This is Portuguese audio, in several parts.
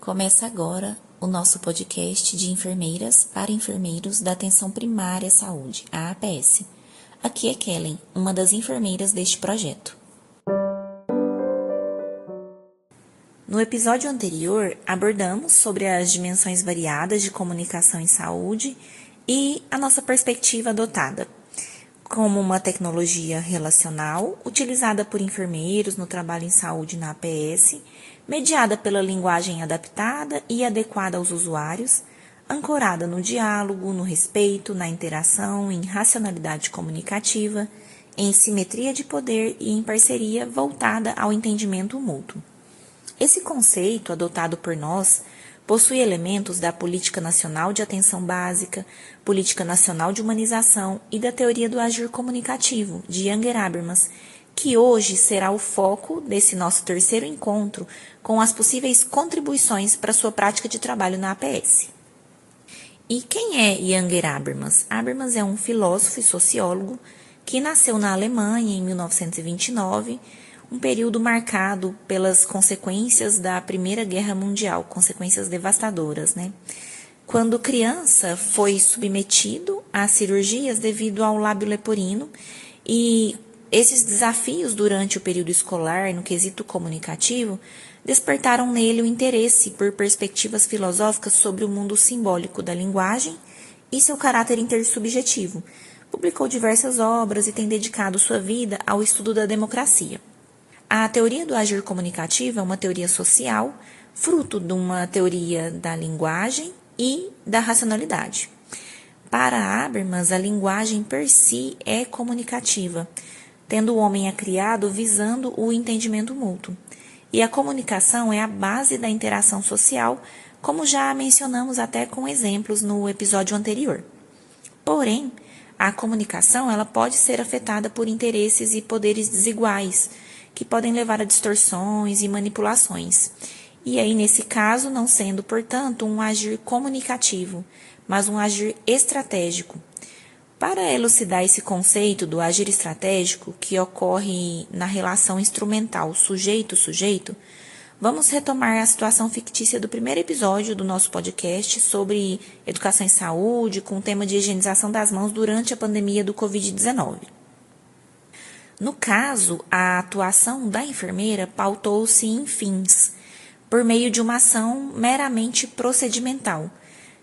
Começa agora o nosso podcast de enfermeiras para enfermeiros da Atenção Primária à Saúde, a APS. Aqui é Kellen, uma das enfermeiras deste projeto. No episódio anterior, abordamos sobre as dimensões variadas de comunicação em saúde e a nossa perspectiva adotada, como uma tecnologia relacional utilizada por enfermeiros no trabalho em saúde na APS, mediada pela linguagem adaptada e adequada aos usuários, ancorada no diálogo, no respeito, na interação, em racionalidade comunicativa, em simetria de poder e em parceria voltada ao entendimento mútuo. Esse conceito, adotado por nós, possui elementos da Política Nacional de Atenção Básica, Política Nacional de Humanização e da Teoria do Agir Comunicativo, de Younger Habermas, que hoje será o foco desse nosso terceiro encontro com as possíveis contribuições para sua prática de trabalho na APS. E quem é Younger Habermas? Habermas é um filósofo e sociólogo que nasceu na Alemanha em 1929, um período marcado pelas consequências da Primeira Guerra Mundial, consequências devastadoras, Quando criança, foi submetido a cirurgias devido ao lábio leporino e esses desafios durante o período escolar, no quesito comunicativo, despertaram nele o interesse por perspectivas filosóficas sobre o mundo simbólico da linguagem e seu caráter intersubjetivo. Publicou diversas obras e tem dedicado sua vida ao estudo da democracia. A teoria do agir comunicativo é uma teoria social, fruto de uma teoria da linguagem e da racionalidade. Para Habermas, a linguagem per si é comunicativa, tendo o homem a criado visando o entendimento mútuo. E a comunicação é a base da interação social, como já mencionamos até com exemplos no episódio anterior. Porém, a comunicação ela pode ser afetada por interesses e poderes desiguais, que podem levar a distorções e manipulações. E aí, nesse caso, não sendo, portanto, um agir comunicativo, mas um agir estratégico. Para elucidar esse conceito do agir estratégico, que ocorre na relação instrumental sujeito-sujeito, vamos retomar a situação fictícia do primeiro episódio do nosso podcast sobre educação em saúde, com o tema de higienização das mãos durante a pandemia do Covid-19. No caso, a atuação da enfermeira pautou-se em fins, por meio de uma ação meramente procedimental,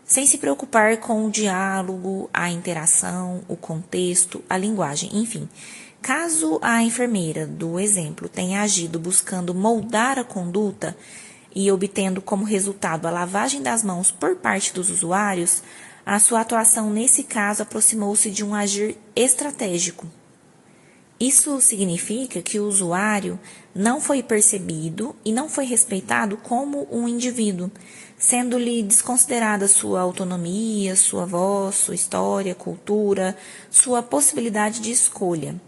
sem se preocupar com o diálogo, a interação, o contexto, a linguagem, enfim. Caso a enfermeira, do exemplo, tenha agido buscando moldar a conduta e obtendo como resultado a lavagem das mãos por parte dos usuários, a sua atuação nesse caso aproximou-se de um agir estratégico. Isso significa que o usuário não foi percebido e não foi respeitado como um indivíduo, sendo-lhe desconsiderada sua autonomia, sua voz, sua história, cultura, sua possibilidade de escolha.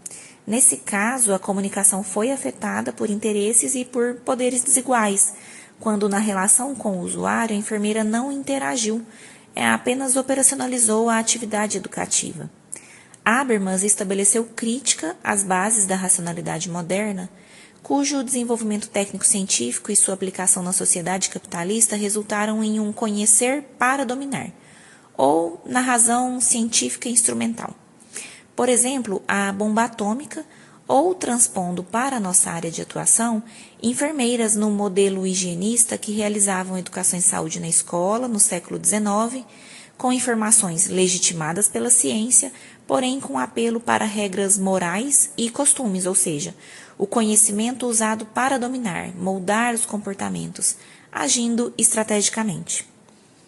Nesse caso, a comunicação foi afetada por interesses e por poderes desiguais, quando na relação com o usuário a enfermeira não interagiu, apenas operacionalizou a atividade educativa. Habermas estabeleceu crítica às bases da racionalidade moderna, cujo desenvolvimento técnico-científico e sua aplicação na sociedade capitalista resultaram em um conhecer para dominar, ou na razão científica instrumental. Por exemplo, a bomba atômica, ou transpondo para a nossa área de atuação, enfermeiras no modelo higienista que realizavam educação em saúde na escola no século XIX, com informações legitimadas pela ciência, porém com apelo para regras morais e costumes, ou seja, o conhecimento usado para dominar, moldar os comportamentos, agindo estrategicamente.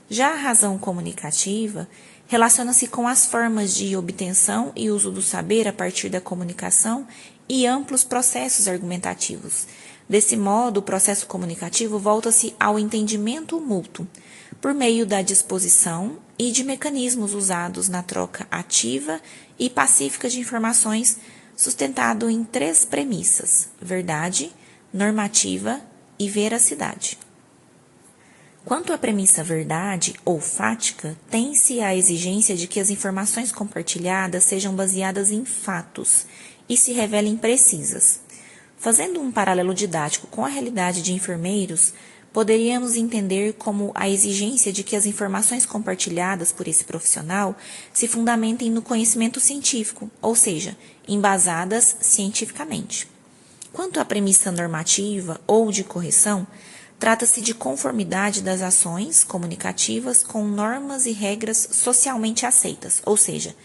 Já a razão comunicativa relaciona-se com as formas de obtenção e uso do saber a partir da comunicação e amplos processos argumentativos. Desse modo, o processo comunicativo volta-se ao entendimento mútuo, por meio da disposição e de mecanismos usados na troca ativa e pacífica de informações, sustentado em 3 premissas: verdade, normativa e veracidade. Quanto à premissa verdade ou fática, tem-se a exigência de que as informações compartilhadas sejam baseadas em fatos e se revelem precisas. Fazendo um paralelo didático com a realidade de enfermeiros, poderíamos entender como a exigência de que as informações compartilhadas por esse profissional se fundamentem no conhecimento científico, ou seja, embasadas cientificamente. Quanto à premissa normativa ou de correção, trata-se de conformidade das ações comunicativas com normas e regras socialmente aceitas, ou seja,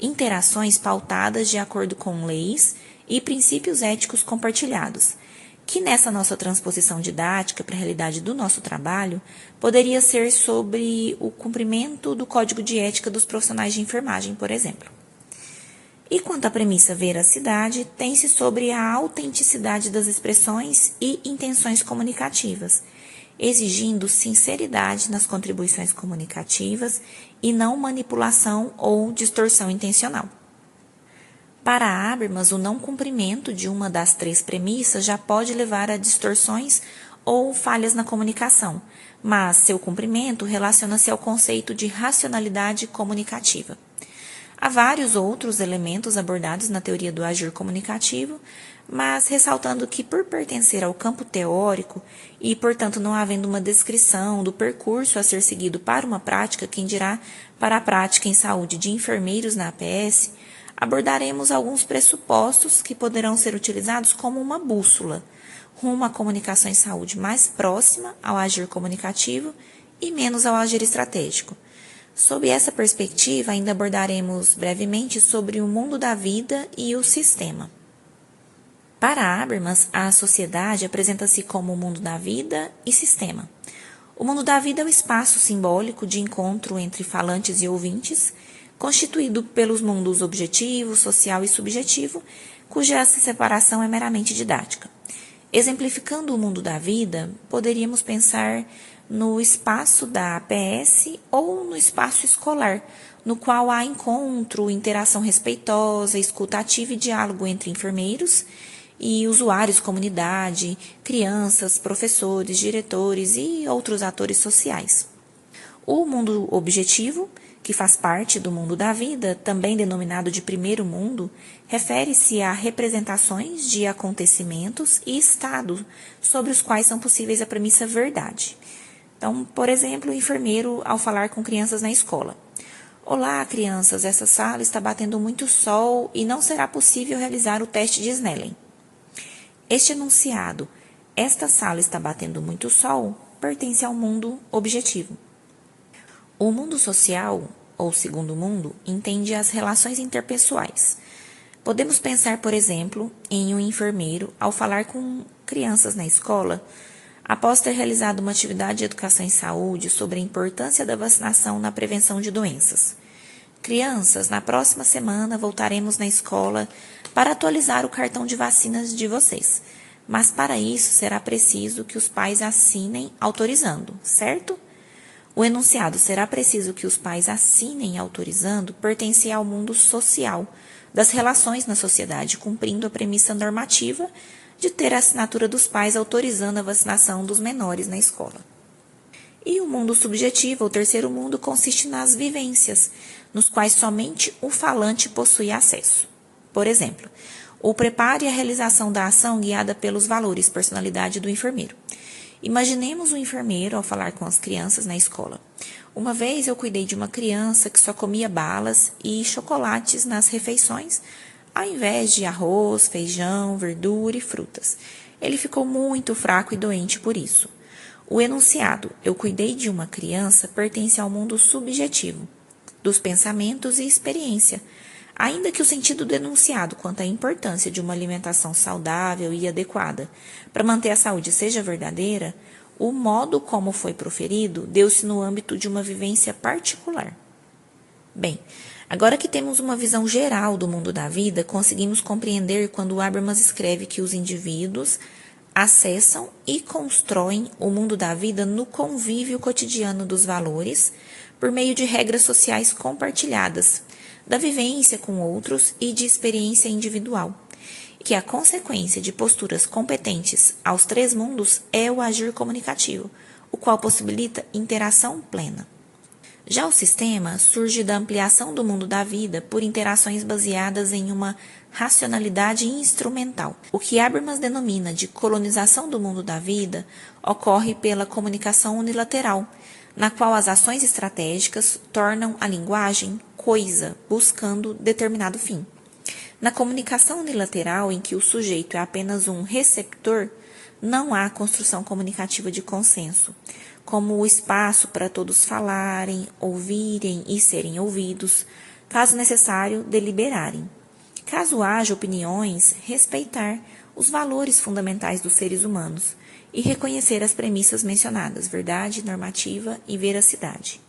interações pautadas de acordo com leis e princípios éticos compartilhados, que nessa nossa transposição didática para a realidade do nosso trabalho, poderia ser sobre o cumprimento do código de ética dos profissionais de enfermagem, por exemplo. E quanto à premissa veracidade, tem-se sobre a autenticidade das expressões e intenções comunicativas, exigindo sinceridade nas contribuições comunicativas e não manipulação ou distorção intencional. Para Habermas, o não cumprimento de uma das três premissas já pode levar a distorções ou falhas na comunicação, mas seu cumprimento relaciona-se ao conceito de racionalidade comunicativa. Há vários outros elementos abordados na teoria do agir comunicativo, mas ressaltando que, por pertencer ao campo teórico e, portanto, não havendo uma descrição do percurso a ser seguido para uma prática, quem dirá para a prática em saúde de enfermeiros na APS, abordaremos alguns pressupostos que poderão ser utilizados como uma bússola, rumo à comunicação em saúde mais próxima ao agir comunicativo e menos ao agir estratégico. Sob essa perspectiva, ainda abordaremos brevemente sobre o mundo da vida e o sistema. Para Habermas, a sociedade apresenta-se como o mundo da vida e sistema. O mundo da vida é o espaço simbólico de encontro entre falantes e ouvintes, constituído pelos mundos objetivo, social e subjetivo, cuja separação é meramente didática. Exemplificando o mundo da vida, poderíamos pensar no espaço da APS ou no espaço escolar, no qual há encontro, interação respeitosa, escuta ativa e diálogo entre enfermeiros e usuários, comunidade, crianças, professores, diretores e outros atores sociais. O mundo objetivo, que faz parte do mundo da vida, também denominado de primeiro mundo, refere-se a representações de acontecimentos e estados sobre os quais são possíveis a premissa verdade. Então, por exemplo, o enfermeiro ao falar com crianças na escola. Olá, crianças, essa sala está batendo muito sol e não será possível realizar o teste de Snellen. Este enunciado, esta sala está batendo muito sol, pertence ao mundo objetivo. O mundo social, ou segundo mundo, entende as relações interpessoais. Podemos pensar, por exemplo, em um enfermeiro ao falar com crianças na escola, após ter realizado uma atividade de educação em saúde sobre a importância da vacinação na prevenção de doenças. Crianças, na próxima semana voltaremos na escola para atualizar o cartão de vacinas de vocês, mas para isso será preciso que os pais assinem autorizando, certo? O enunciado será preciso que os pais assinem autorizando pertence ao mundo social, das relações na sociedade, cumprindo a premissa normativa de ter a assinatura dos pais autorizando a vacinação dos menores na escola. E o mundo subjetivo, ou terceiro mundo, consiste nas vivências, nos quais somente o falante possui acesso. Por exemplo, o preparo e a realização da ação guiada pelos valores, personalidade do enfermeiro. Imaginemos um enfermeiro ao falar com as crianças na escola. Uma vez eu cuidei de uma criança que só comia balas e chocolates nas refeições, ao invés de arroz, feijão, verdura e frutas. Ele ficou muito fraco e doente por isso. O enunciado, eu cuidei de uma criança, pertence ao mundo subjetivo, dos pensamentos e experiência, ainda que o sentido do enunciado quanto à importância de uma alimentação saudável e adequada para manter a saúde seja verdadeira, o modo como foi proferido deu-se no âmbito de uma vivência particular. Bem, agora que temos uma visão geral do mundo da vida, conseguimos compreender quando Habermas escreve que os indivíduos acessam e constroem o mundo da vida no convívio cotidiano dos valores, por meio de regras sociais compartilhadas, da vivência com outros e de experiência individual, que a consequência de posturas competentes aos três mundos é o agir comunicativo, o qual possibilita interação plena. Já o sistema surge da ampliação do mundo da vida por interações baseadas em uma racionalidade instrumental. O que Habermas denomina de colonização do mundo da vida ocorre pela comunicação unilateral, na qual as ações estratégicas tornam a linguagem coisa, buscando determinado fim. Na comunicação unilateral, em que o sujeito é apenas um receptor, não há construção comunicativa de consenso, como o espaço para todos falarem, ouvirem e serem ouvidos, caso necessário, deliberarem. Caso haja opiniões, respeitar os valores fundamentais dos seres humanos e reconhecer as premissas mencionadas, verdade, normativa e veracidade.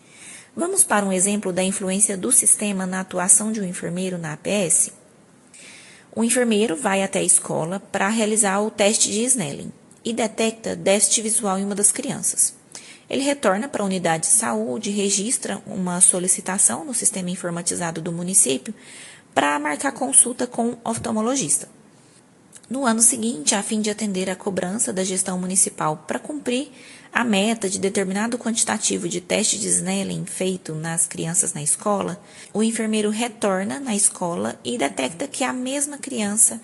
Vamos para um exemplo da influência do sistema na atuação de um enfermeiro na APS? O enfermeiro vai até a escola para realizar o teste de Snellen e detecta déficit visual em uma das crianças. Ele retorna para a unidade de saúde e registra uma solicitação no sistema informatizado do município para marcar consulta com o oftalmologista. No ano seguinte, a fim de atender à cobrança da gestão municipal para cumprir a meta de determinado quantitativo de teste de Snellen feito nas crianças na escola, o enfermeiro retorna na escola e detecta que a mesma criança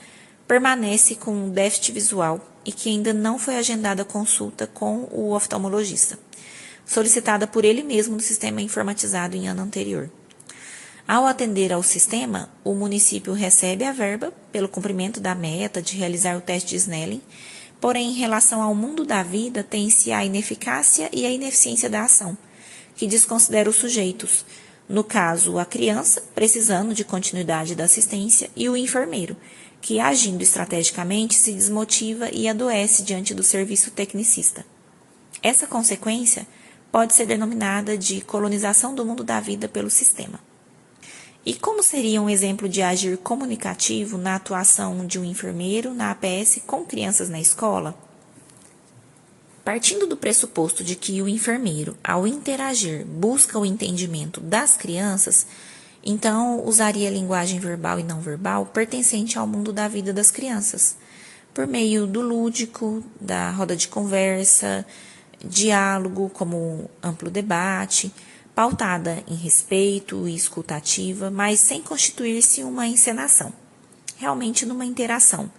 permanece com déficit visual e que ainda não foi agendada a consulta com o oftalmologista, solicitada por ele mesmo no sistema informatizado em ano anterior. Ao atender ao sistema, o município recebe a verba pelo cumprimento da meta de realizar o teste de Snellen, porém, em relação ao mundo da vida, tem-se a ineficácia e a ineficiência da ação, que desconsidera os sujeitos, no caso, a criança, precisando de continuidade da assistência, e o enfermeiro, que, agindo estrategicamente, se desmotiva e adoece diante do serviço tecnicista. Essa consequência pode ser denominada de colonização do mundo da vida pelo sistema. E como seria um exemplo de agir comunicativo na atuação de um enfermeiro na APS com crianças na escola? Partindo do pressuposto de que o enfermeiro, ao interagir, busca o entendimento das crianças, então usaria linguagem verbal e não verbal pertencente ao mundo da vida das crianças, por meio do lúdico, da roda de conversa, diálogo como amplo debate, pautada em respeito e escutativa, mas sem constituir-se uma encenação, realmente numa interação,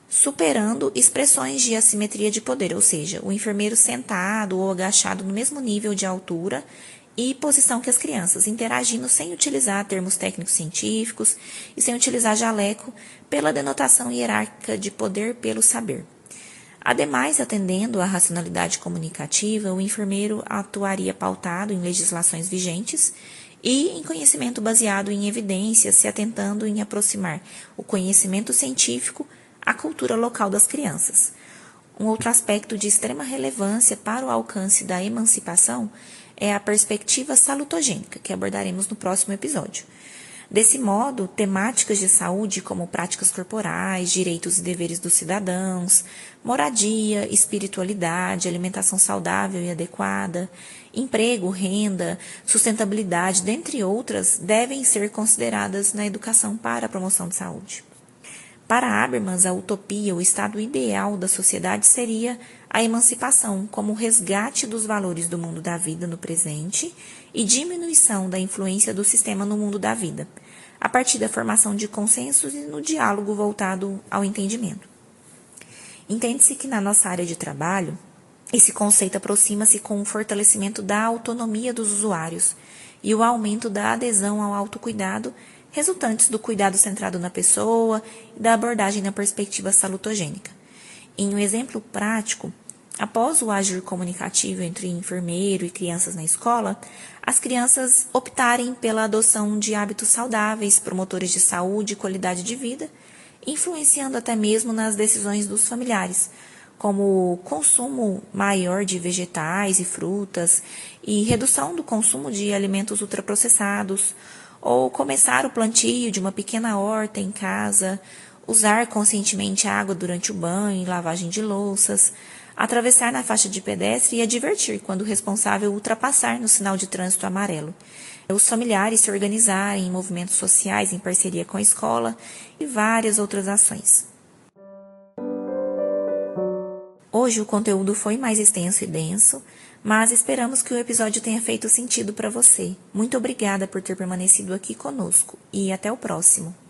superando expressões de assimetria de poder, ou seja, o enfermeiro sentado ou agachado no mesmo nível de altura e posição que as crianças, interagindo sem utilizar termos técnicos científicos e sem utilizar jaleco pela denotação hierárquica de poder pelo saber. Ademais, atendendo à racionalidade comunicativa, o enfermeiro atuaria pautado em legislações vigentes e em conhecimento baseado em evidências, se atentando em aproximar o conhecimento científico à cultura local das crianças. Um outro aspecto de extrema relevância para o alcance da emancipação é a perspectiva salutogênica, que abordaremos no próximo episódio. Desse modo, temáticas de saúde como práticas corporais, direitos e deveres dos cidadãos, moradia, espiritualidade, alimentação saudável e adequada, emprego, renda, sustentabilidade, dentre outras, devem ser consideradas na educação para a promoção de saúde. Para Habermas, a utopia, o estado ideal da sociedade seria a emancipação como resgate dos valores do mundo da vida no presente e diminuição da influência do sistema no mundo da vida, a partir da formação de consensos e no diálogo voltado ao entendimento. Entende-se que na nossa área de trabalho, esse conceito aproxima-se com o fortalecimento da autonomia dos usuários e o aumento da adesão ao autocuidado, resultantes do cuidado centrado na pessoa e da abordagem na perspectiva salutogênica. Em um exemplo prático, após o agir comunicativo entre enfermeiro e crianças na escola, as crianças optarem pela adoção de hábitos saudáveis, promotores de saúde e qualidade de vida, influenciando até mesmo nas decisões dos familiares, como o consumo maior de vegetais e frutas e redução do consumo de alimentos ultraprocessados, ou começar o plantio de uma pequena horta em casa, usar conscientemente água durante o banho e lavagem de louças, atravessar na faixa de pedestre e advertir quando o responsável ultrapassar no sinal de trânsito amarelo. Os familiares se organizarem em movimentos sociais em parceria com a escola e várias outras ações. Hoje o conteúdo foi mais extenso e denso, mas esperamos que o episódio tenha feito sentido para você. Muito obrigada por ter permanecido aqui conosco e até o próximo.